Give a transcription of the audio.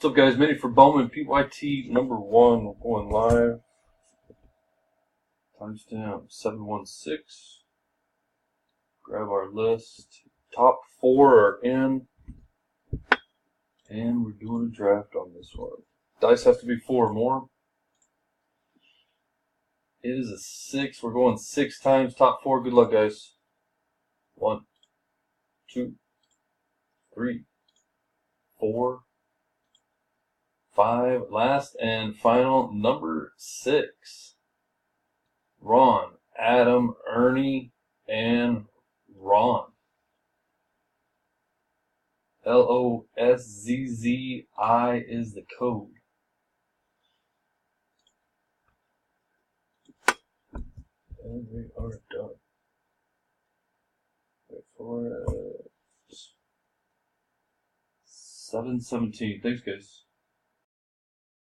What's up, guys? Mini for Bowman Pyt number 1. We're going live. Timestamp 716. Grab our list. Top 4 are in. And we're doing a draft on this one. Dice has to be 4 or more. It is a 6. We're going 6 times. Top 4. Good luck, guys. 1, 2, 3, 4, 5. Last and final, number 6. Ron, Adam, Ernie, and Ron. LOSZZI is the code. And we are done. Wait for it. 7:17. Thanks, guys.